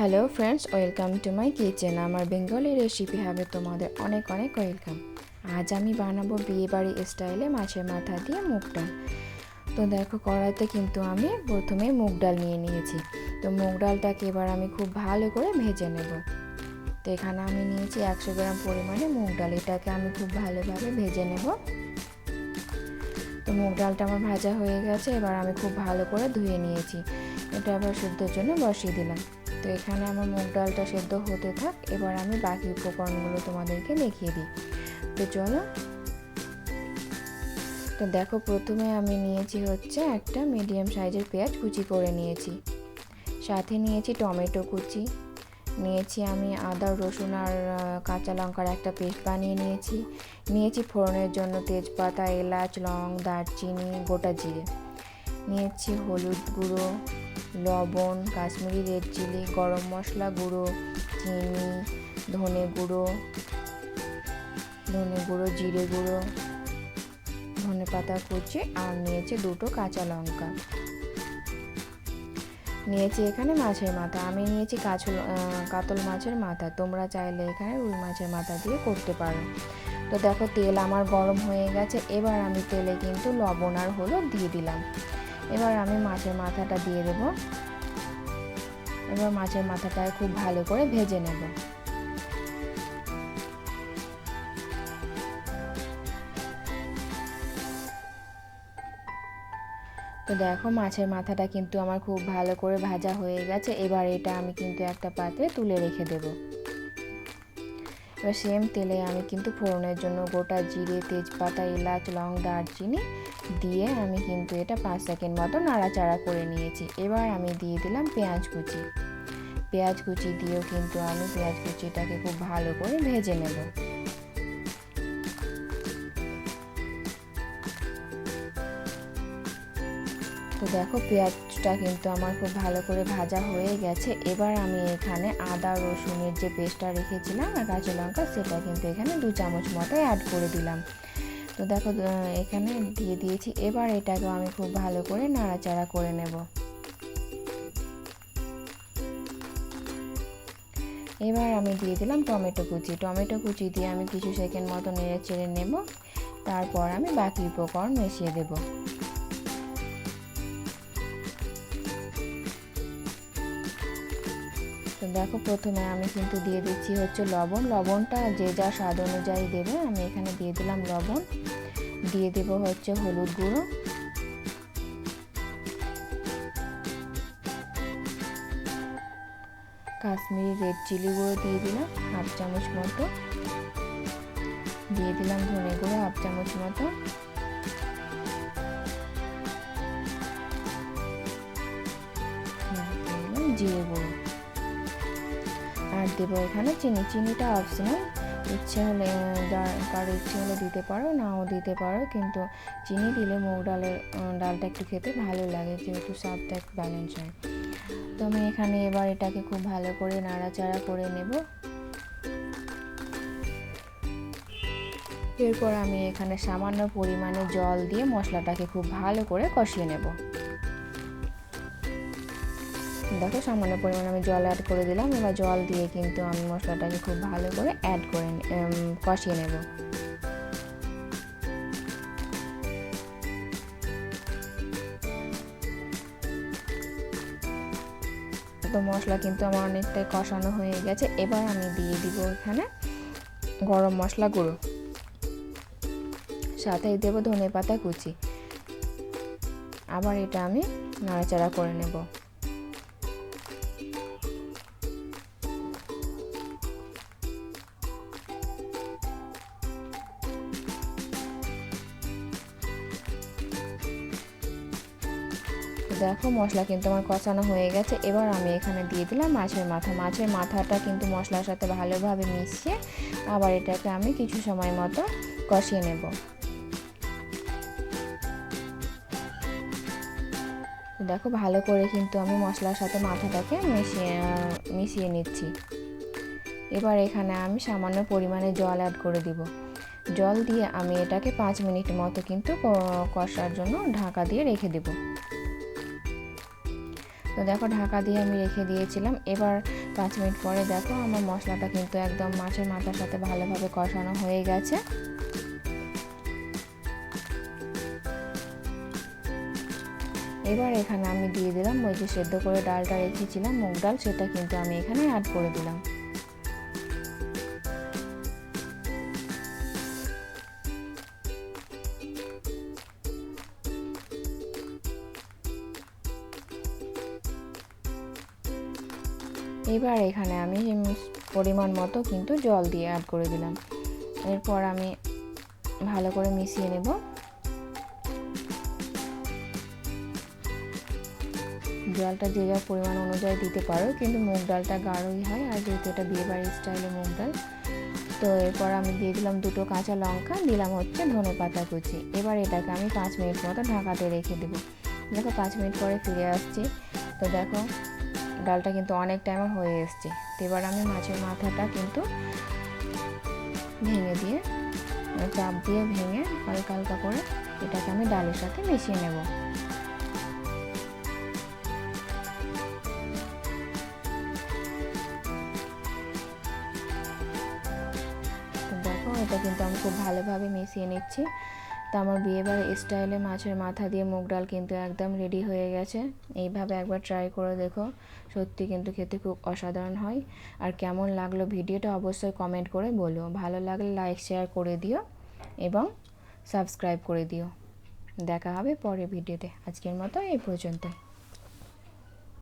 Hello friends, welcome to my kitchen. আমার Bengali recipe হবে তোমাদের অনেক অনেক ওয়েলকাম। আজ আমি বানাবো বিয়েবাড়ি স্টাইলে মাছের মাথা দিয়ে মুগ ডাল। তো দেখো, কড়াইতে কিন্তু আমি প্রথমে মুগ ডাল নিয়ে নিয়েছি। তো মুগ ডালটাকে এবার আমি খুব ভালো করে ভেজে নেব। তো এখানে আমি নিয়েছি 100 গ্রাম পরিমাণে মুগ ডাল। এটাকে আমি খুব ভালোভাবে ভেজে নেব। তো মুগ ডালটা আমার ভাজা হয়ে গেছে। এবার আমি খুব ভালো করে ধুয়ে নিয়েছি। এটা আবার সেদ্ধর জন্য বসিয়ে দিলাম। তো এখানে আমার মুগ ডালটা সেদ্ধ হতে থাক। এবার আমি বাকি উপকরণগুলো তোমাদেরকে দেখিয়ে দিই। তো চলো। তো দেখো, প্রথমে আমি নিয়েছি হচ্ছে একটা মিডিয়াম সাইজের পেঁয়াজ কুচি করে নিয়েছি। সাথে নিয়েছি টমেটো কুচি, নিয়েছি আমি আদা রসুন আর কাঁচা লঙ্কার একটা পেস্ট বানিয়ে নিয়েছি ফোড়নের জন্য তেজপাতা, এলাচ, লং, দারচিনি, গোটা জিরে। নিয়েছি হলুদ গুঁড়ো, লবণ, কাশ্মীরি রেড চিলি, গরম মশলা গুঁড়ো, চিনি, ধনে গুঁড়ো, জিরে গুঁড়ো, ধনেপাতা কুচি, আর নিয়েছি 2টো কাঁচা লঙ্কা। নিয়েছি এখানে মাছের মাথা। আমি নিয়েছি কাতল মাছের মাথা। তোমরা চাইলে এখানে রুই মাছের মাথা দিয়ে করতে পারো। তো দেখো, তেল আমার গরম হয়ে গেছে। এবার আমি তেলে কিন্তু লবণ আর হলুদ দিয়ে দিলাম। এবার আমি মাছের মাথাটা দিয়ে দেব। এবার মাছের মাথাটা খুব ভালো করে ভেজে নেব। তো দেখো, মাছের মাথাটা কিন্তু আমার খুব ভালো করে ভাজা হয়ে গেছে। এবার এটা আমি কিন্তু একটা পাত্রে তুলে রেখে দেব। এবার সেম তেলে আমি কিন্তু ফোড়নের জন্য গোটা জিরে, তেজপাতা, এলাচ, লং, দারচিনি দিয়ে আমি কিন্তু এটা 5 সেকেন্ড মতো নাড়াচাড়া করে নিয়েছি। এবার আমি দিয়ে দিলাম পেঁয়াজ কুচি দিয়েও কিন্তু আমি পেঁয়াজ কুচিটাকে খুব ভালো করে ভেজে নেব। তো দেখো, পেঁয়াজটা কিন্তু আমার খুব ভালো করে ভাজা হয়ে গেছে। এবার আমি এখানে আদা রসুনের যে পেস্টটা রেখেছিলাম আর কাঁচা লঙ্কা, সেটা কিন্তু এখানে 2 চামচ মতো অ্যাড করে দিলাম। তো দেখো, এখানে দিয়ে দিয়েছি। এবার এটাকেও আমি খুব ভালো করে নাড়াচাড়া করে নেব। এবার আমি দিয়ে দিলাম টমেটো কুচি দিয়ে আমি কিছু সেকেন্ড মতো নেড়ে চেড়ে নেব। তারপর আমি বাকি উপকরণ মিশিয়ে দেব। তো দেখো, প্রথমে আমি কিন্তু দিয়ে দিচ্ছি হচ্ছে লবণটা যে যা স্বাদ অনুযায়ী দেবে। আমি এখানে দিয়ে দিলাম লবণ, দিয়ে দেব হচ্ছে হলুদ গুঁড়ো, কাশ্মীরি রেড চিলি গুঁড়ো দিয়ে দিলাম 1/2 চামচ মতো, দিয়ে দিলাম ধনে গুঁড়ো 1/2 চামচ মতো, জিরে গুঁড়ো, আর দেবো এখানে চিনিটা অপশনাল। ইচ্ছে হলে কারো ইচ্ছে হলে দিতে পারো, নাও দিতে পারো, কিন্তু চিনি দিলে মুগ ডালটা একটু খেতে ভালো লাগে, যেহেতু স্বাদটা একটু ব্যালেন্স হয়। তো আমি এখানে এবার এটাকে খুব ভালো করে নাড়াচাড়া করে নেব। এরপর আমি এখানে সামান্য পরিমাণে জল দিয়ে মশলাটাকে খুব ভালো করে কষিয়ে নেব। দেখো, সামান্য পরিমাণে আমি জল অ্যাড করে দিলাম। এবার জল দিয়ে কিন্তু আমি মশলাটাকে খুব ভালো করে কষিয়ে নেব। তো মশলা কিন্তু আমার অনেকটাই কষানো হয়ে গেছে। এবার আমি দিয়ে দিব এখানে গরম মশলা গুঁড়ো, সাথে দেব ধনেপাতা কুচি। আবার এটা আমি নাড়াচাড়া করে নেব। দেখো, মশলা কিন্তু আমার কষানো হয়ে গেছে। এবার আমি এখানে দিয়ে দিলাম মাছের মাথাটা কিন্তু মশলার সাথে ভালোভাবে মিশিয়ে আবার এটাকে আমি কিছু সময় মতো কষিয়ে নেব। দেখো, ভালো করে কিন্তু আমি মশলার সাথে মাথাটাকে মিশিয়ে নিচ্ছি। এবার এখানে আমি সামান্য পরিমাণে জল অ্যাড করে দিব। জল দিয়ে আমি এটাকে 5 মিনিট মতো কিন্তু কষার জন্য ঢাকা দিয়ে রেখে দেব। তো দেখো ঢাকা দিয়ে আমি রেখে দিয়েছিলাম। এবার 5 মিনিট পরে দেখো আমার মশলাটা কিন্তু একদম মাছের মাথার সাথে ভালোভাবে কষানো হয়ে গেছে। এবার এখানে আমি দিয়ে দিলাম ওই যে সেদ্ধ করে ডালটা রেখেছিলাম মুগ ডাল, সেটা কিন্তু আমি এখানে অ্যাড করে দিলাম। এবার এখানে আমি পরিমাণ মতো কিন্তু জল দিয়ে অ্যাড করে দিলাম। এরপর আমি ভালো করে মিশিয়ে নেব। জলটা যে যার পরিমাণ অনুযায়ী দিতে পারো, কিন্তু মুগ ডালটা গাঢ়ই হয়, আর যেহেতু এটা বিয়েবাড়ির স্টাইলে মুগ ডাল। তো এরপর আমি দিয়ে দিলাম 2টো কাঁচা লঙ্কা, দিলাম হচ্ছে ধনেপাতা কুচি। এবার এটাকে আমি 5 মিনিট মতো ঢাকাতে রেখে দেবো। দেখো 5 মিনিট পরে ফিরে আসছি। তো দেখো ডালটা কিন্তু অনেক টাইম হয়ে এসছে। তো এবার আমি মাছের মাথাটা কিন্তু ভেঙে দিয়ে চাপ দিয়ে ভেঙে হালকা হালকা করে এটাকে আমি ডালের সাথে মিশিয়ে নেব। তো দেখো এটা কিন্তু আমি খুব ভালোভাবে মিশিয়ে নিচ্ছি। তো আমার বিয়েবাড়ির স্টাইলে মাছের মাথা দিয়ে মুগ ডাল কিন্তু একদম রেডি হয়ে গেছে। এইভাবে একবার ট্রাই করে দেখো, সত্যি কিন্তু খেতে খুব অসাধারণ হয়। আর কেমন লাগলো ভিডিওটা অবশ্যই কমেন্ট করে বলো। ভালো লাগলে লাইক শেয়ার করে দিও এবং সাবস্ক্রাইব করে দিও। দেখা হবে পরের ভিডিওতে। আজকের মতো এই পর্যন্তই।